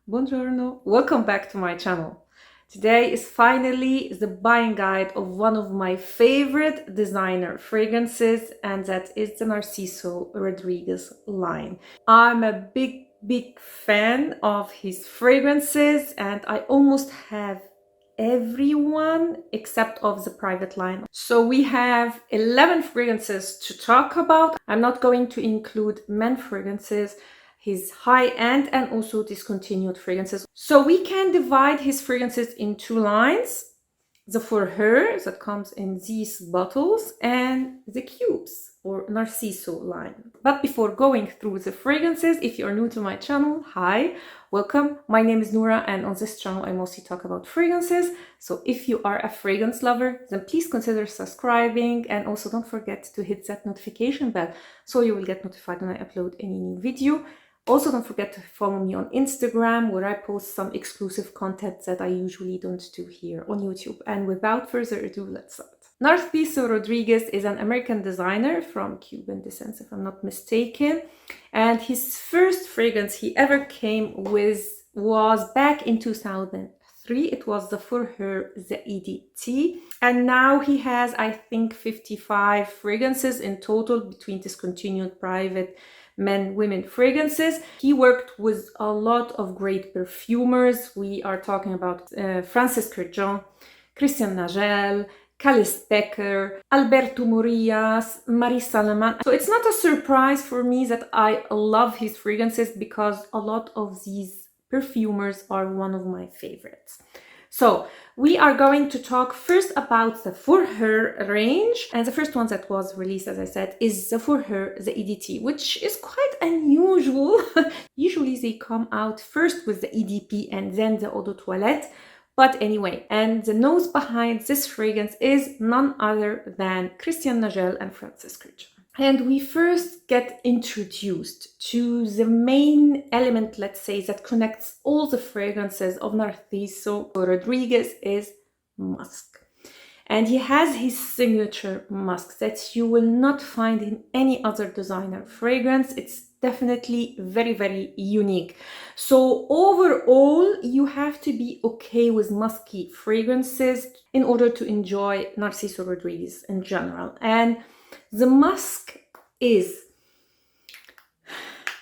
Buongiorno, welcome back to my channel. Today is finally the buying guide of one of my favorite designer fragrances, and that is the Narciso Rodriguez line. I'm a big fan of his fragrances, and I almost have everyone except of the private line. So we have 11 fragrances to talk about. I'm not going to include men fragrances, his high-end and also discontinued fragrances. So we can divide his fragrances in two lines: the For Her that comes in these bottles and the cubes or Narciso line. But before going through the fragrances, if you are new to my channel, hi, welcome. My name is Noura, and on this channel I mostly talk about fragrances. So if you are a fragrance lover, then please consider subscribing, and also don't forget to hit that notification bell so you will get notified when I upload any new video. Also, don't forget to follow me on Instagram, where I post some exclusive content that I usually don't do here on YouTube. And without further ado, let's start. Narciso Rodriguez is an American designer from Cuban descent, if I'm not mistaken. And his first fragrance he ever came with was back in 2003. It was the For Her EdT. And now he has, I think, 55 fragrances in total between discontinued, private, men, women fragrances. He worked with a lot of great perfumers. We are talking about Francis Kurkdjian, Christian Nagel, Calice Becker, Alberto Morillas, Marisa Leman. So it's not a surprise for me that I love his fragrances, because a lot of these perfumers are one of my favorites. So we are going to talk first about the For Her range, and the first one that was released, as I said, is the For Her EdT, which is quite unusual. Usually they come out first with the EDP and then the Eau de Toilette. But anyway, and the nose behind this fragrance is none other than Christian Nagel and Francis Kurkdjian. And we first get introduced to the main element, let's say, that connects all the fragrances of Narciso Rodriguez is musk. And he has his signature musk that you will not find in any other designer fragrance. It's definitely very unique. So overall, you have to be okay with musky fragrances in order to enjoy Narciso Rodriguez in general. And the musk is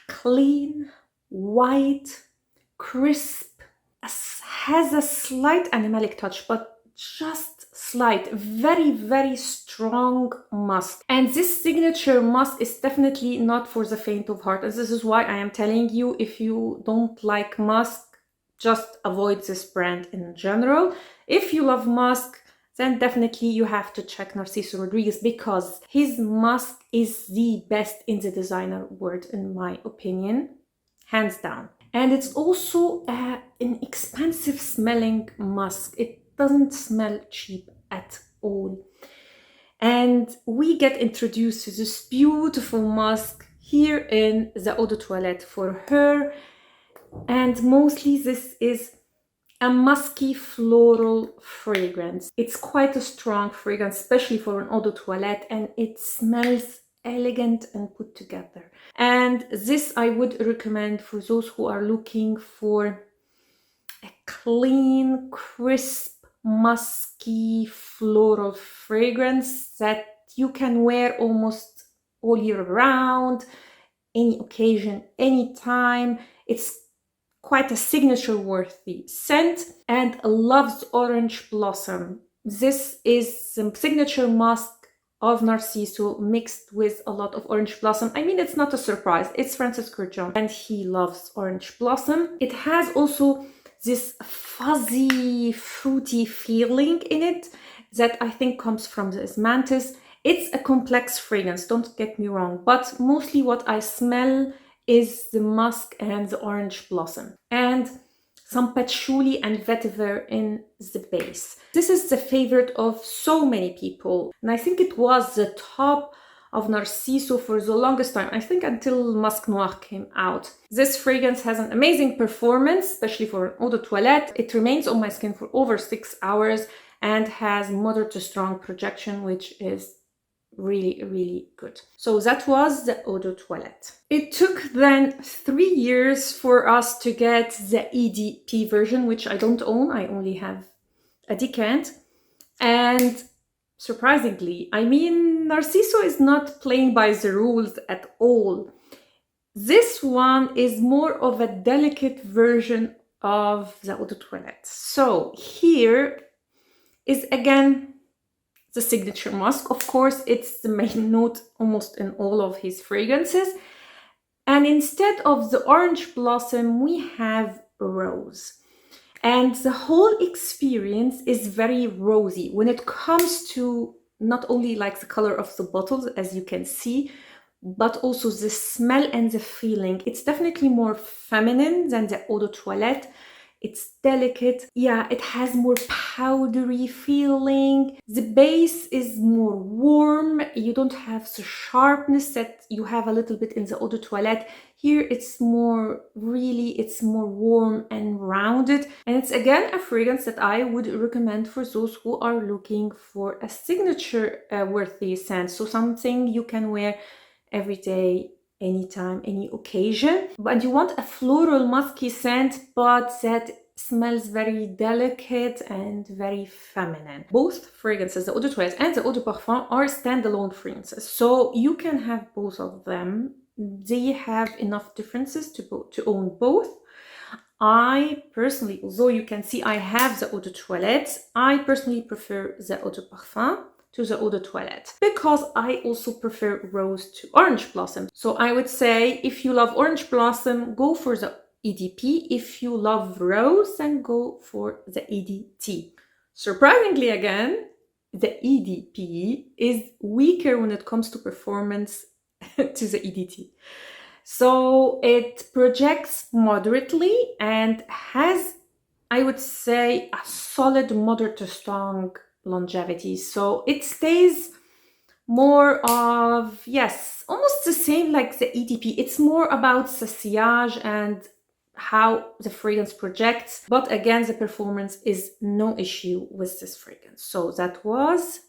clean, white, crisp, has a slight animalic touch, but just slight, very strong musk. And this signature musk is definitely not for the faint of heart. And this is why I am telling you, if you don't like musk, just avoid this brand in general. If you love musk, then definitely you have to check Narciso Rodriguez, because his musk is the best in the designer world, in my opinion, hands down. And it's also an expensive smelling musk. It doesn't smell cheap at all. And we get introduced to this beautiful musk here in the Eau de Toilette For Her. And mostly this is a musky floral fragrance. It's quite a strong fragrance, especially for an eau de toilette, and it smells elegant and put together. And this I would recommend for those who are looking for a clean, crisp, musky floral fragrance that you can wear almost all year round, any occasion, anytime. It's quite a signature worthy scent, and loves orange blossom. This is the signature musk of Narciso mixed with a lot of orange blossom. I mean, it's not a surprise, it's Francis Kurkdjian and he loves orange blossom. It has also this fuzzy, fruity feeling in it that I think comes from the osmanthus. It's a complex fragrance, don't get me wrong, but mostly what I smell is the musk and the orange blossom, and some patchouli and vetiver in the base. This is the favorite of so many people, and I think it was the top of Narciso for the longest time, I think until Musc Noir came out. This fragrance has an amazing performance, especially for an eau de toilette. It remains on my skin for over 6 hours and has moderate to strong projection, which is really, really good. So that was the Eau de Toilette. It took then 3 years for us to get the EDP version, which I don't own. I only have a decant. And surprisingly, I mean, Narciso is not playing by the rules at all. This one is more of a delicate version of the Eau de Toilette. So here is again the signature musk. Of course, it's the main note almost in all of his fragrances. And instead of the orange blossom, we have rose. And the whole experience is very rosy when it comes to not only like the color of the bottles, as you can see, but also the smell and the feeling. It's definitely more feminine than the Eau de Toilette. It's delicate. Yeah, it has more powdery feeling. The base is more warm. You don't have the sharpness that you have a little bit in the Eau de Toilette. Here it's more, really, it's more warm and rounded. And it's again a fragrance that I would recommend for those who are looking for a signature worthy scent. So something you can wear every day, anytime, any occasion. And you want a floral musky scent, but that smells very delicate and very feminine. Both fragrances, the Eau de Toilette and the Eau de Parfum, are standalone fragrances. So you can have both of them. They have enough differences to own both. I personally, although you can see I have the Eau de Toilette, I personally prefer the Eau de Parfum to the Eau de Toilette because I also prefer rose to orange blossom. So I would say if you love orange blossom, go for the EDP. If you love rose, then go for the EDT. Surprisingly again, the EDP is weaker when it comes to performance to the EDT. So it projects moderately and has, I would say, a solid moderate to strong longevity. So it stays more of, yes, almost the same like the EDP. It's more about the sillage and how the fragrance projects. But again, the performance is no issue with this fragrance. So that was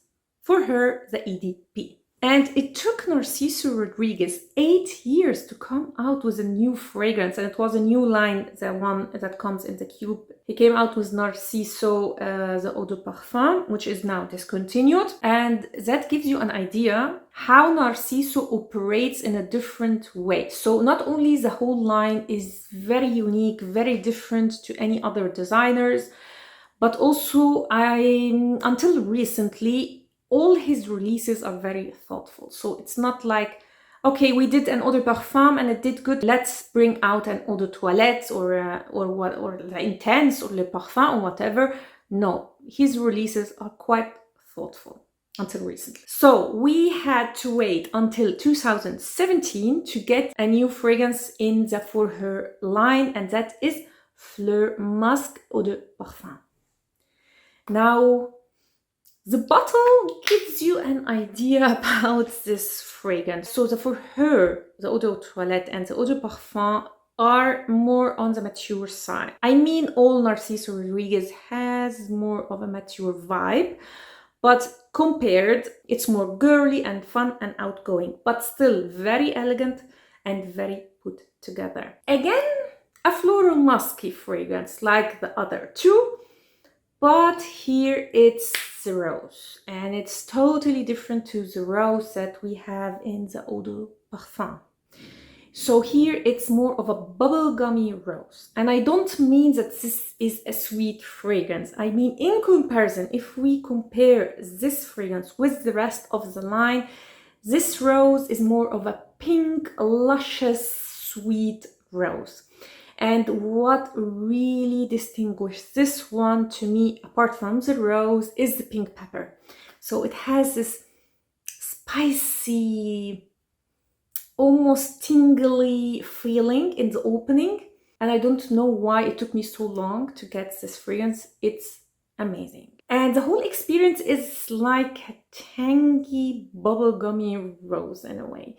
For Her, the EDP. And it took Narciso Rodriguez 8 years to come out with a new fragrance. And it was a new line, the one that comes in the cube. He came out with Narciso, the Eau de Parfum, which is now discontinued. And that gives you an idea how Narciso operates in a different way. So not only the whole line is very unique, very different to any other designers, but also until recently, all his releases are very thoughtful. So it's not like, okay, we did an Eau de Parfum and it did good, let's bring out an Eau de Toilette or the Intense or Le Parfum or whatever. No, his releases are quite thoughtful until recently. So we had to wait until 2017 to get a new fragrance in the For Her line, and that is Fleur Musc Eau de Parfum. Now, the bottle gives you an idea about this fragrance. So the For Her, the Eau de Toilette and the Eau de Parfum are more on the mature side. I mean, all Narciso Rodriguez has more of a mature vibe, but compared, it's more girly and fun and outgoing, but still very elegant and very put together. Again, a floral musky fragrance like the other two, but here it's the rose, and it's totally different to the rose that we have in the Eau de Parfum. So here it's more of a bubblegummy rose. And I don't mean that this is a sweet fragrance. I mean, in comparison, if we compare this fragrance with the rest of the line, this rose is more of a pink, luscious, sweet rose. And what really distinguishes this one to me, apart from the rose, is the pink pepper. So it has this spicy, almost tingly feeling in the opening. And I don't know why it took me so long to get this fragrance. It's amazing. And the whole experience is like a tangy, bubblegummy rose in a way.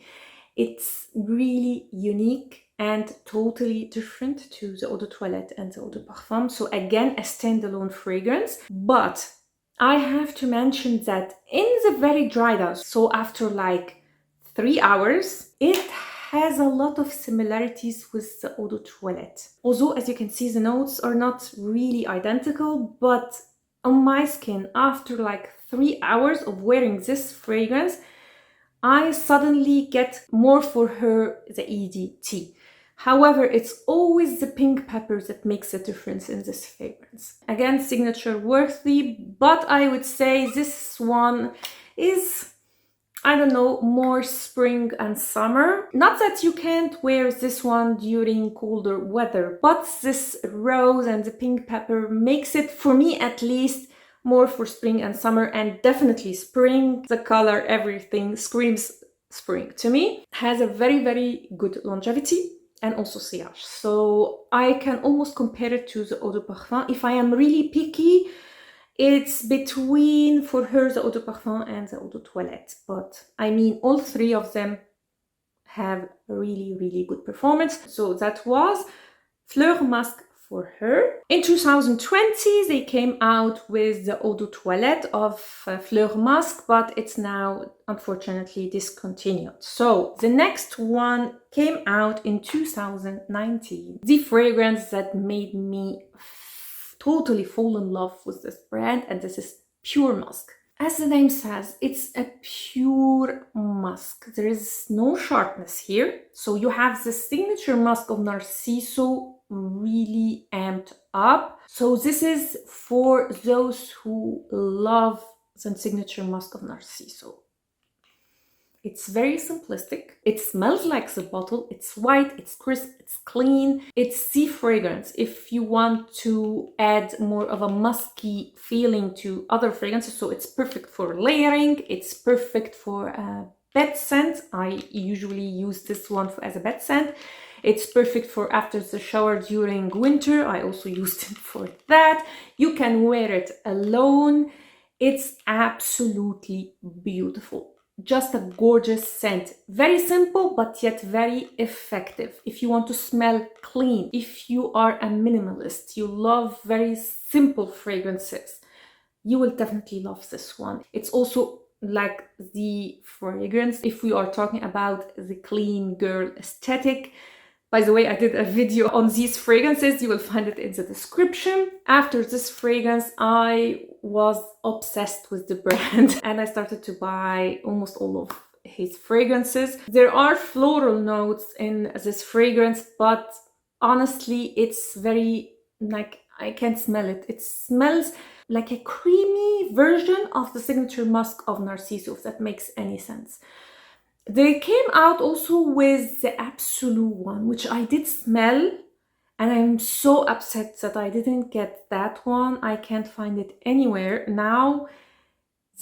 It's really unique and totally different to the Eau de Toilette and the Eau de Parfum. So again, a standalone fragrance, but I have to mention that in the very dried out, so after like 3 hours, it has a lot of similarities with the Eau de Toilette. Although, as you can see, the notes are not really identical, but on my skin, after like 3 hours of wearing this fragrance, I suddenly get more for her the EDT. However, it's always the pink pepper that makes a difference in this fragrance. Again, signature worthy, but I would say this one is, I don't know, more spring and summer. Not that you can't wear this one during colder weather, but this rose and the pink pepper makes it, for me at least, more for spring and summer, and definitely spring. The color, everything screams spring to me. Has a very, very good longevity and also sillage. So I can almost compare it to the Eau de Parfum. If I am really picky, it's between For Her, the Eau de Parfum, and the Eau de Toilette. But I mean, all three of them have really, really good performance. So that was Fleur Musc For Her. In 2020, they came out with the Eau de Toilette of Fleur Musc, but it's now unfortunately discontinued. So the next one came out in 2019. The fragrance that made me totally fall in love with this brand, and this is Pure Musk. As the name says, it's a pure musk. There is no sharpness here. So you have the signature musk of Narciso really amped up. So this is for those who love the signature musk of Narciso. It's very simplistic. It smells like the bottle. It's white, it's crisp, it's clean. It's the fragrance. If you want to add more of a musky feeling to other fragrances, so it's perfect for layering. It's perfect for a bed scent. I usually use this one as a bed scent. It's perfect for after the shower during winter. I also used it for that. You can wear it alone. It's absolutely beautiful. Just a gorgeous scent. Very simple, but yet very effective. If you want to smell clean, if you are a minimalist, you love very simple fragrances, you will definitely love this one. It's also like the fragrance, if we are talking about the clean girl aesthetic. By the way, I did a video on these fragrances. You will find it in the description. After this fragrance, I was obsessed with the brand and I started to buy almost all of his fragrances. There are floral notes in this fragrance, but honestly, it's very, like, I can't smell it. It smells like a creamy version of the signature musk of Narciso, if that makes any sense. They came out also with the Absolute one, which I did smell, and I'm so upset that I didn't get that one. I can't find it anywhere. Now,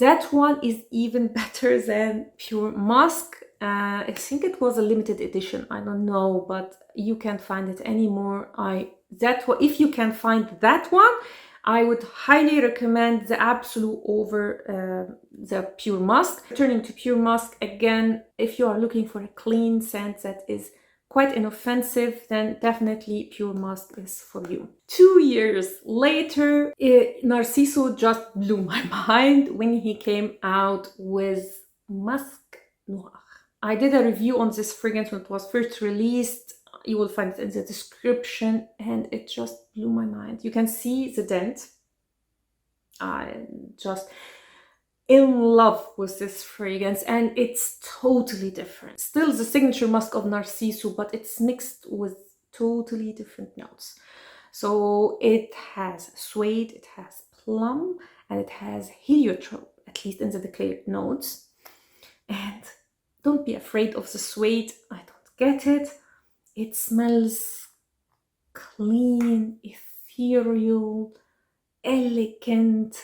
that one is even better than Pure Musk. I think it was a limited edition. I don't know, but you can't find it anymore. If you can find that one, I would highly recommend the Absolute over the Pure Musk. Turning to Pure Musk again, if you are looking for a clean scent that is quite inoffensive, then definitely Pure Musk is for you. 2 years later, Narciso just blew my mind when he came out with Musc Noir. I did a review on this fragrance when it was first released. You will find it in the description, and it just blew my mind. You can see the dent. I'm just in love with this fragrance, and it's totally different. Still the signature musk of Narciso, but it's mixed with totally different notes. So it has suede, it has plum, and it has heliotrope, at least in the declared notes. And don't be afraid of the suede. I don't get it. It smells clean, ethereal, elegant.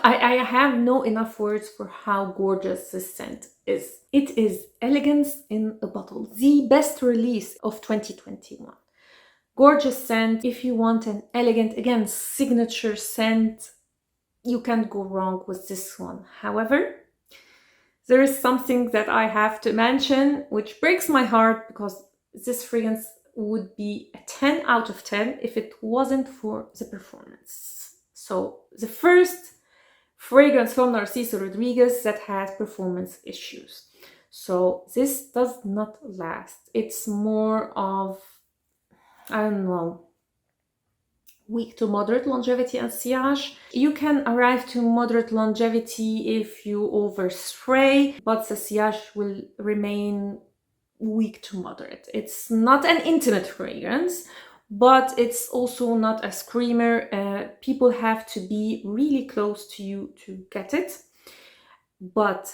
I have no enough words for how gorgeous this scent is. It is elegance in a bottle. The best release of 2021. Gorgeous scent. If you want an elegant, again, signature scent, you can't go wrong with this one. However, there is something that I have to mention, which breaks my heart, because this fragrance would be a 10 out of 10 if it wasn't for the performance. So the first fragrance from Narciso Rodriguez that has performance issues. So this does not last. It's more of, I don't know, weak to moderate longevity and sillage. You can arrive to moderate longevity if you overspray, but the sillage will remain weak to moderate. It's not an intimate fragrance, but it's also not a screamer. People have to be really close to you to get it, but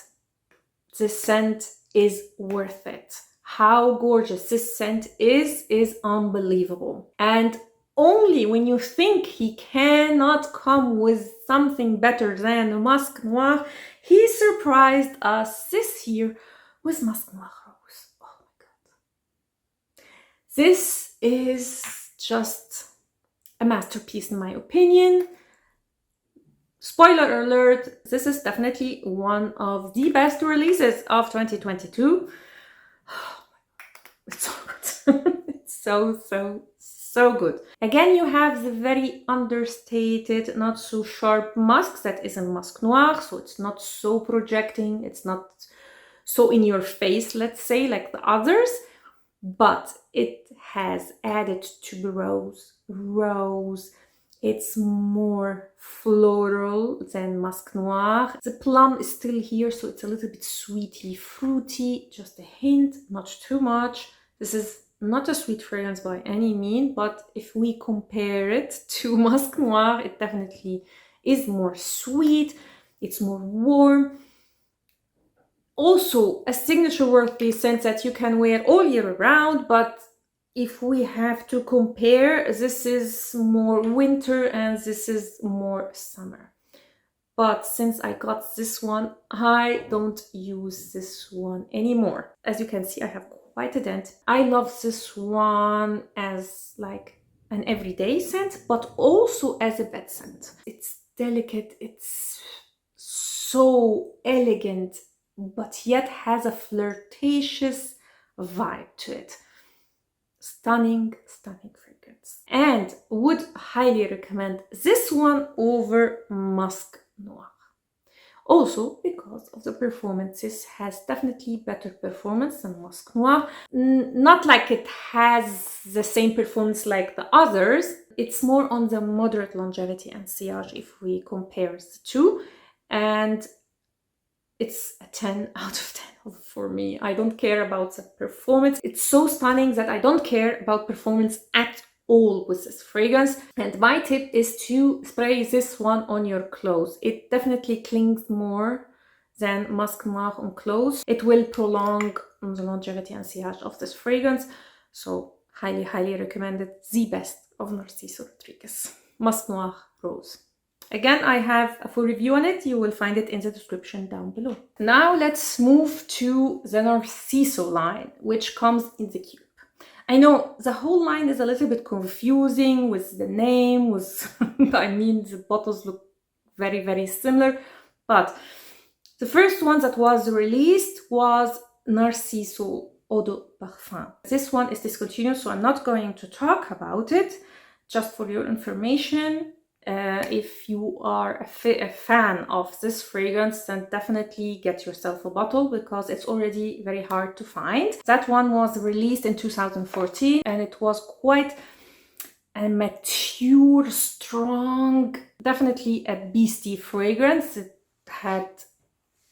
the scent is worth it. How gorgeous this scent is unbelievable. And only when you think he cannot come with something better than Musc Noir, he surprised us this year with Musc Noir Rose. Oh my god. This is just a masterpiece in my opinion. Spoiler alert, this is definitely one of the best releases of 2022. Oh my god, it's so good. It's so good. Again, you have the very understated, not so sharp musk that is in Musc Noir, so it's not so projecting, it's not so in your face, let's say, like the others, but it has added tuberose, rose. It's more floral than Musc Noir. The plum is still here, so it's a little bit sweety, fruity, just a hint, not too much. This is not a sweet fragrance by any means, but if we compare it to Musc Noir, it definitely is more sweet, it's more warm. Also, a signature worthy scent that you can wear all year round, but if we have to compare, this is more winter and this is more summer. But since I got this one, I don't use this one anymore. As you can see, I have quite a dent. I love this one as like an everyday scent, but also as a bed scent. It's delicate, it's so elegant, but yet has a flirtatious vibe to it. Stunning fragrance. And would highly recommend this one over Musc Noir. Also because of the performances, has definitely better performance than Musc Noir. Not like it has the same performance like the others. It's more on the moderate longevity and sillage if we compare the two. And it's a 10 out of 10 for me. I don't care about the performance. It's so stunning that I don't care about performance at all with this fragrance. And my tip is to spray this one on your clothes. It definitely clings more than Musc Noir on clothes. It will prolong the longevity and sillage of this fragrance. So highly recommended. The best of Narciso Rodriguez. Musc Noir Rose. Again, I have a full review on it. You will find it in the description down below. Now let's move to the Narciso line, which comes in the cube. I know the whole line is a little bit confusing with the name, I mean, the bottles look very similar, but the first one that was released was Narciso Eau de Parfum. This one is discontinued, so I'm not going to talk about it. Just for your information, if you are a fan of this fragrance, then definitely get yourself a bottle because it's already very hard to find. That one was released in 2014 and it was quite a mature, strong, definitely a beastie fragrance. It had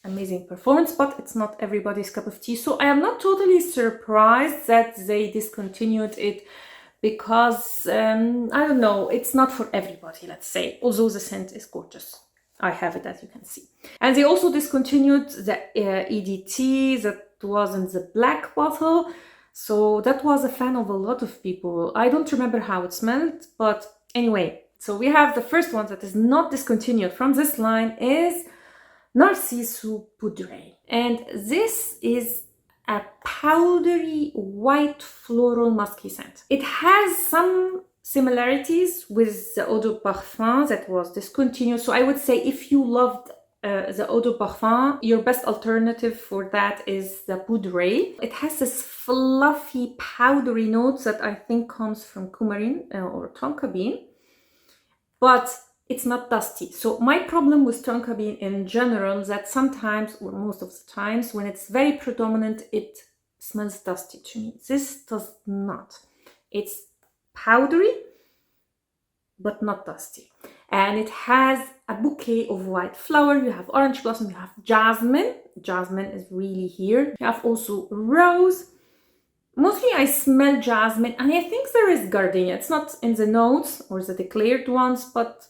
amazing performance, but it's not everybody's cup of tea. So I am not totally surprised that they discontinued it because, I don't know, it's not for everybody, let's say, although the scent is gorgeous. I have it, as you can see. And they also discontinued the EDT that was in the black bottle. So that was a fan of a lot of people. I don't remember how it smelled, but anyway. So we have the first one that is not discontinued from this line is Narciso Poudree. And this is a powdery white floral musky scent. It has some similarities with the Eau de Parfum that was discontinued. So I would say if you loved the Eau de Parfum, your best alternative for that is the Poudree. It has this fluffy powdery notes that I think comes from coumarin or tonka bean. But it's not dusty. So my problem with tonka bean in general is that sometimes, or most of the times, when it's very predominant, it smells dusty to me. This does not. It's powdery, but not dusty. And it has a bouquet of white flower. You have orange blossom, you have jasmine. Jasmine is really here. You have also rose. Mostly I smell jasmine, and I think there is gardenia. It's not in the notes or the declared ones, but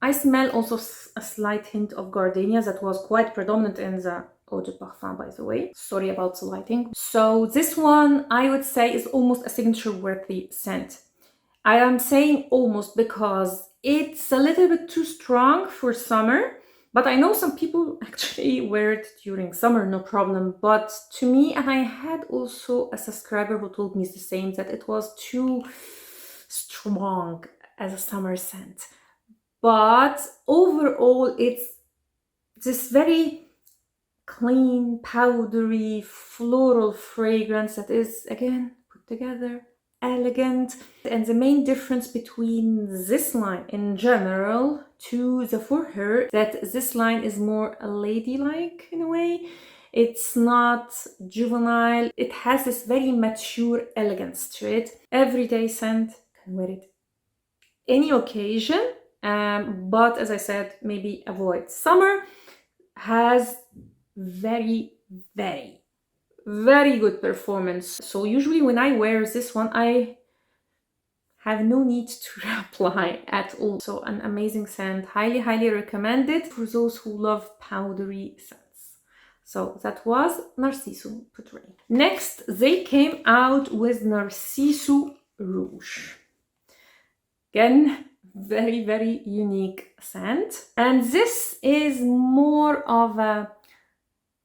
I smell also a slight hint of gardenia that was quite predominant in the eau de parfum, by the way. Sorry about the lighting. So this one, I would say, is almost a signature-worthy scent. I am saying almost because it's a little bit too strong for summer, but I know some people actually wear it during summer, no problem. But to me, and I had also a subscriber who told me the same, that it was too strong as a summer scent. But overall, it's this very clean, powdery, floral fragrance that is, again, put together, elegant. And the main difference between this line in general to the For Her, that this line is more ladylike in a way. It's not juvenile. It has this very mature elegance to it. Everyday scent, can wear it any occasion. But as I said, maybe avoid summer. Has very, very, very good performance. So usually when I wear this one, I have no need to apply at all. So an amazing scent, highly, highly recommended for those who love powdery scents. So that was Narciso Poudree. Next, they came out with Narciso Rouge. Again, very, very unique scent. And this is more of a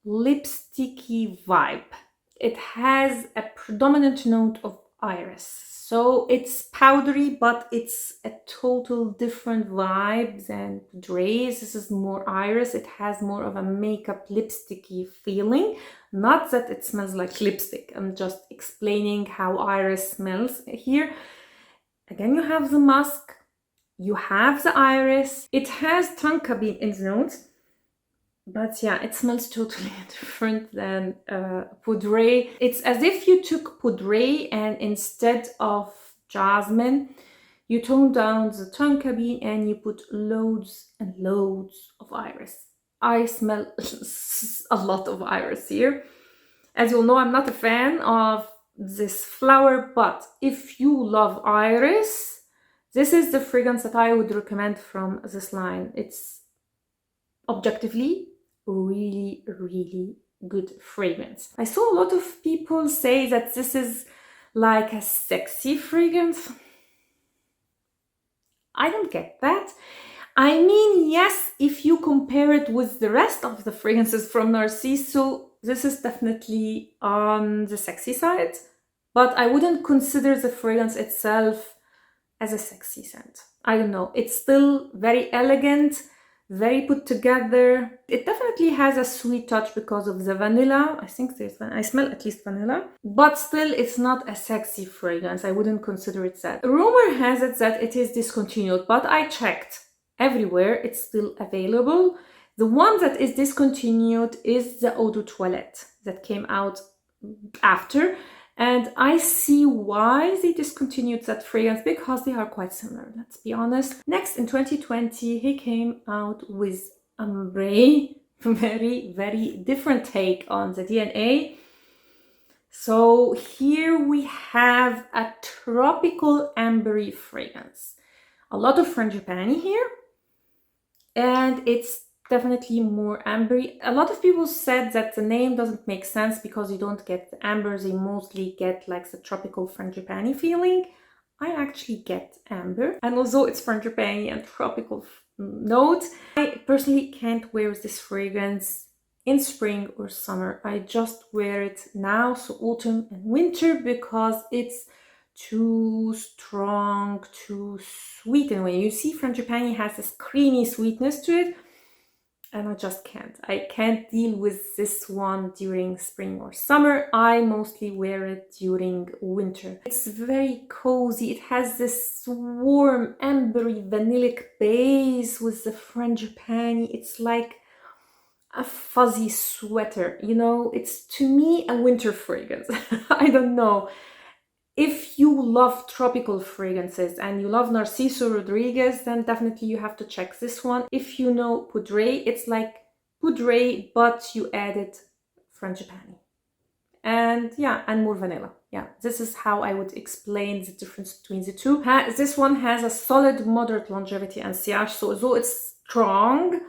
lipsticky vibe. It has a predominant note of iris. So it's powdery, but it's a total different vibe than Poudree's. This is more iris. It has more of a makeup lipsticky feeling. Not that it smells like lipstick. I'm just explaining how iris smells here. Again, you have the musk. You have the iris. It has tonka bean in the notes. But yeah, it smells totally different than Poudree. It's as if you took Poudree and instead of jasmine, you toned down the tonka bean and you put loads and loads of iris. I smell a lot of iris here. As you'll know, I'm not a fan of this flower, but if you love iris, this is the fragrance that I would recommend from this line. It's objectively really, really good fragrance. I saw a lot of people say that this is like a sexy fragrance. I don't get that. I mean, yes, if you compare it with the rest of the fragrances from Narciso, this is definitely on the sexy side, but I wouldn't consider the fragrance itself as a sexy scent. I don't know. It's still very elegant, very put together. It definitely has a sweet touch because of the vanilla. I smell at least vanilla, but still it's not a sexy fragrance. I wouldn't consider it that. Rumor has it that it is discontinued, but I checked everywhere. It's still available. The one that is discontinued is the Eau de Toilette that came out after. And I see why they discontinued that fragrance, because they are quite similar, let's be honest. Next, in 2020, he came out with Ambree. Very, very different take on the DNA. So here we have a tropical ambery fragrance. A lot of frangipani here. And it's definitely more ambery. A lot of people said that the name doesn't make sense because you don't get the amber, they mostly get like the tropical frangipani feeling. I actually get amber, and although it's frangipani and tropical note, I personally can't wear this fragrance in spring or summer. I just wear it now, so autumn and winter, because it's too strong, too sweet in a way. You see, frangipani has this creamy sweetness to it. and I just can't. I can't deal with this one during spring or summer. I mostly wear it during winter. It's very cozy. It has this warm, ambery, vanillic base with the frangipani. It's like a fuzzy sweater, you know? It's, to me, a winter fragrance. I don't know. If you love tropical fragrances and you love Narciso Rodriguez, then definitely you have to check this one. If you know Poudree, it's like Poudree, but you added frangipani. And yeah, and more vanilla. Yeah, this is how I would explain the difference between the two. This one has a solid moderate longevity and sillage, so although it's strong,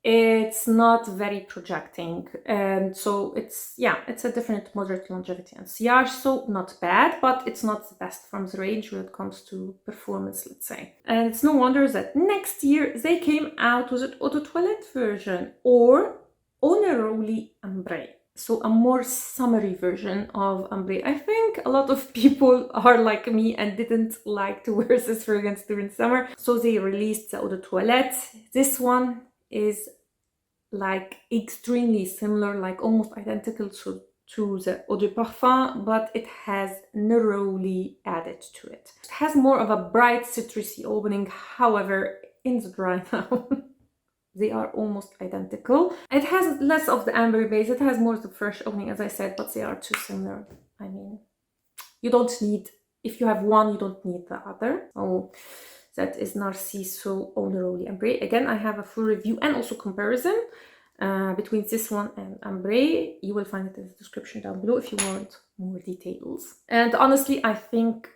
it's not very projecting, and so it's, yeah, it's a different moderate longevity and sillage, so not bad, but it's not the best from the range when it comes to performance, let's say. And it's no wonder that next year they came out with an eau de toilette version, or Oneroli Ambree, so a more summery version of Ambree. I think a lot of people are like me and didn't like to wear this fragrance during summer, so they released the eau de toilette. This one is like extremely similar, like almost identical to the eau de parfum, but it has neroli added to it. It has more of a bright citrusy opening, however, in the dry now they are almost identical. It has less of the amber base, it has more of the fresh opening, as I said, but they are too similar. I mean, you don't need, if you have one, you don't need the other. Oh, that is Narciso Oneroli Ambree. Again, I have a full review and also comparison between this one and Ambree. You will find it in the description down below if you want more details. And honestly, I think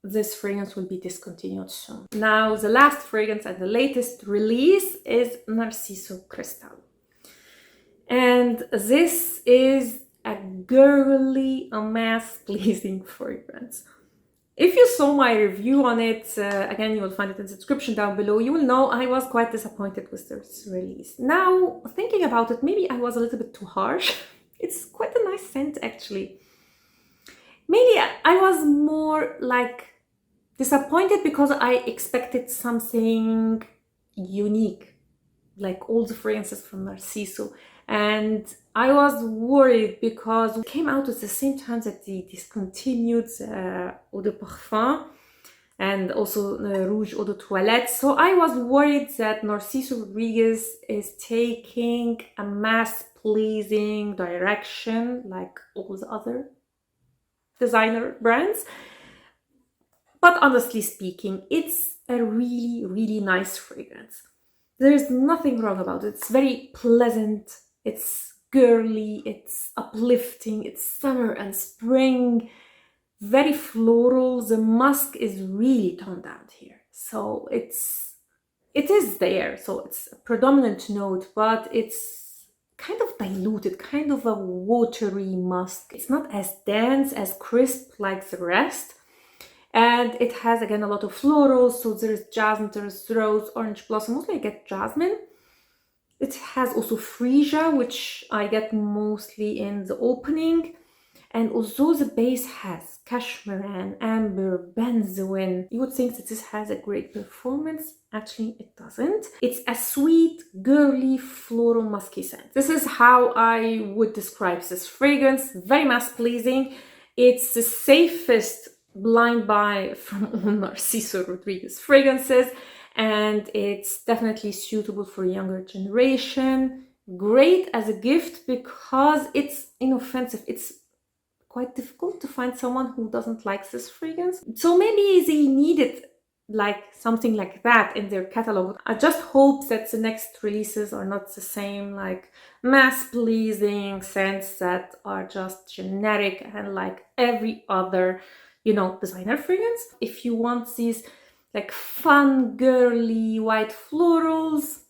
this fragrance will be discontinued soon. Now, the last fragrance and the latest release is Narciso Cristal. And this is a girly, a mass-pleasing fragrance. If you saw my review on it, again, you will find it in the description down below, you will know I was quite disappointed with this release. Now, thinking about it, maybe I was a little bit too harsh. It's quite a nice scent, actually. Maybe I was more like disappointed because I expected something unique, like all the fragrances from Narciso. And I was worried because it came out at the same time that they discontinued eau de parfum and also Rouge eau de toilette. So I was worried that Narciso Rodriguez is taking a mass-pleasing direction like all the other designer brands. But honestly speaking, it's a really, really nice fragrance. There's nothing wrong about it. It's very pleasant. It's girly, it's uplifting, it's summer and spring, very floral. The musk is really toned down here. So it is there. So it's a predominant note, but it's kind of diluted, kind of a watery musk. It's not as dense, as crisp like the rest. And it has, again, a lot of florals. So there's jasmine, there's rose, orange blossom. Mostly I get jasmine. It has also freesia, which I get mostly in the opening. And although the base has cashmeran, amber, benzoin, you would think that this has a great performance. Actually, it doesn't. It's a sweet, girly, floral, musky scent. This is how I would describe this fragrance. Very mass-pleasing. It's the safest blind buy from all Narciso Rodriguez fragrances. And it's definitely suitable for a younger generation. Great as a gift because it's inoffensive. It's quite difficult to find someone who doesn't like this fragrance. So maybe they needed like something like that in their catalog. I just hope that the next releases are not the same, like mass-pleasing scents that are just generic and like every other, you know, designer fragrance. If you want these like fun, girly, white florals,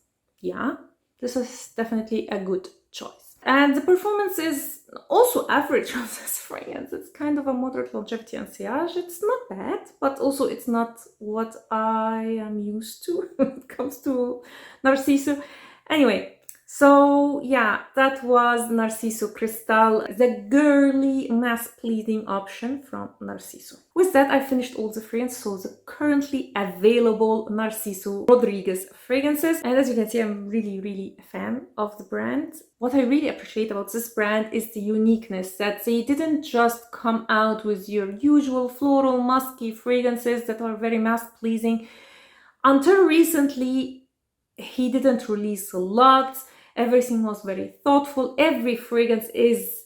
yeah, this is definitely a good choice. And the performance is also average on this fragrance. It's kind of a moderate longevity and sillage. It's not bad, but also it's not what I am used to when it comes to Narciso. Anyway, So yeah, that was Narciso Cristal, the girly, mass-pleasing option from Narciso. With that, I finished all the fragrances, so the currently available Narciso Rodriguez fragrances. And as you can see, I'm really a fan of the brand. What I really appreciate about this brand is the uniqueness, that they didn't just come out with your usual floral, musky fragrances that are very mass-pleasing. Until recently, he didn't release a lot. Everything was very thoughtful. Every fragrance is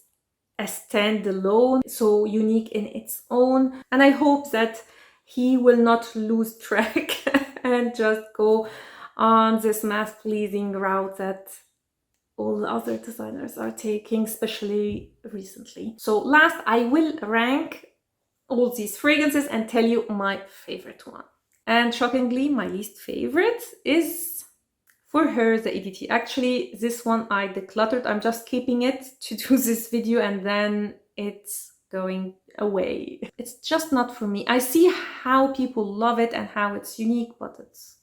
a standalone, so unique in its own. And I hope that he will not lose track and just go on this mass-pleasing route that all the other designers are taking, especially recently. So last, I will rank all these fragrances and tell you my favorite one. And shockingly, my least favorite is For Her the EdT. Actually, this one I decluttered. I'm just keeping it to do this video and then it's going away. It's just not for me. I see how people love it and how it's unique, but it's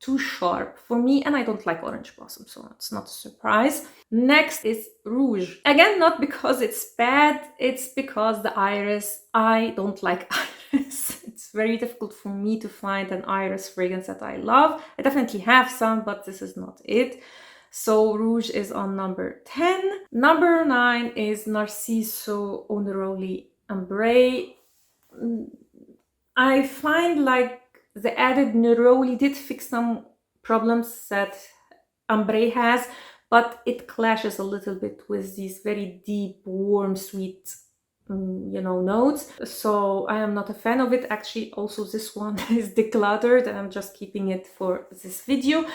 too sharp for me, and I don't like orange blossom, so it's not a surprise. Next is Rouge. Again, not because it's bad, it's because the iris. I don't like iris. It's very difficult for me to find an iris fragrance that I love. I definitely have some, but this is not it. So Rouge is on number 10. Number 9 is Narciso Oneroli Ambree. I find like the added Neroli did fix some problems that Ambree has, but it clashes a little bit with these very deep, warm, sweet, notes. So I am not a fan of it. Actually, also this one is decluttered and I'm just keeping it for this video.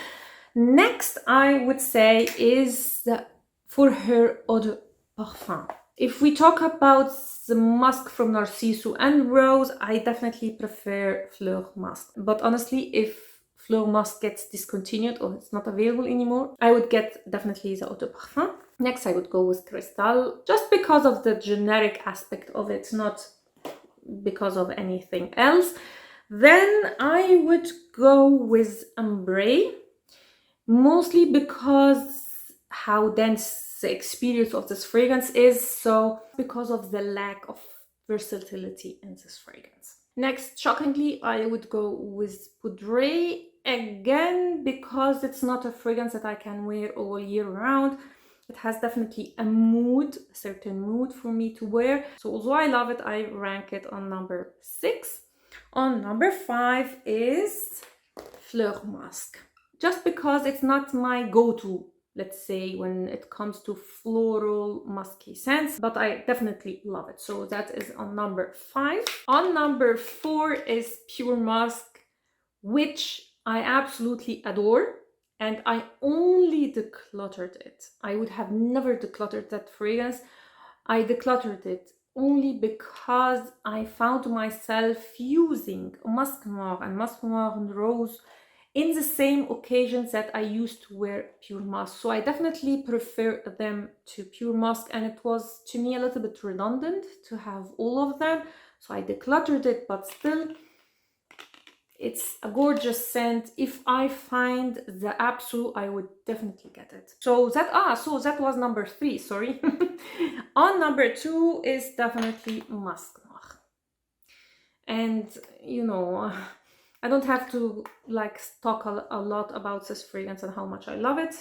Next, I would say is the For Her Eau de Parfum. If we talk about the musk from Narciso and Rose, I definitely prefer Fleur Musk. But honestly, if Fleur Musk gets discontinued or it's not available anymore, I would get definitely the Eau de Parfum. Next, I would go with Cristal, just because of the generic aspect of it, not because of anything else. Then I would go with Ambree, mostly because how dense the experience of this fragrance is, so because of the lack of versatility in this fragrance. Next, shockingly, I would go with Poudree, again because it's not a fragrance that I can wear all year round. It has definitely a mood, a certain mood for me to wear. So although I love it, I rank it on number 6. On number 5 is Fleur Musk. Just because it's not my go-to, let's say, when it comes to floral musky scents, but I definitely love it. So that is on number 5. On number 4 is Pure Musk, which I absolutely adore, and I only decluttered it. I would have never decluttered that fragrance. I decluttered it only because I found myself using Musc Noir and Musc Noir and Rose in the same occasions that I used to wear Pure Musk. So I definitely prefer them to Pure Musk, and it was to me a little bit redundant to have all of them. So I decluttered it, but still, it's a gorgeous scent. If I find the absolute, I would definitely get it. So that was number 3, sorry. On number 2 is definitely Musc Noir. And I don't have to talk a lot about this fragrance and how much I love it.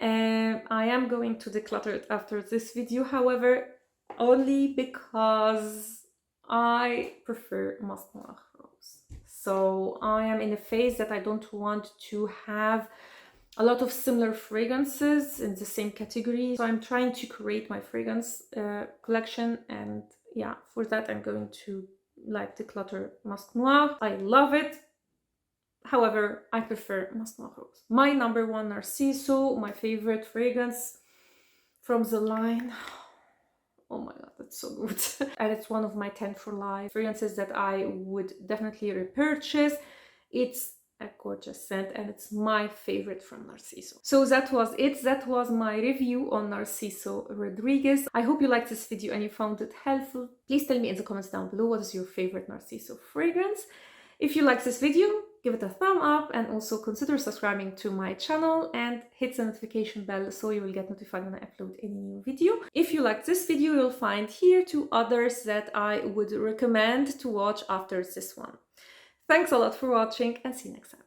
I am going to declutter it after this video, however, only because I prefer Musc Noir Rose. So I am in a phase that I don't want to have a lot of similar fragrances in the same category. So I'm trying to create my fragrance collection, and yeah, for that I'm going to declutter Musc Noir. I love it. However, I prefer Musc Noir Rose. My number 1 Narciso, my favorite fragrance from the line. Oh my god, that's so good. And it's one of my 10 for life fragrances that I would definitely repurchase. It's a gorgeous scent and it's my favorite from Narciso. So that was it. That was my review on Narciso Rodriguez. I hope you liked this video and you found it helpful. Please tell me in the comments down below what is your favorite Narciso fragrance. If you like this video, give it a thumb up and also consider subscribing to my channel and hit the notification bell so you will get notified when I upload any new video. If you liked this video, you'll find here 2 others that I would recommend to watch after this one. Thanks a lot for watching and see you next time.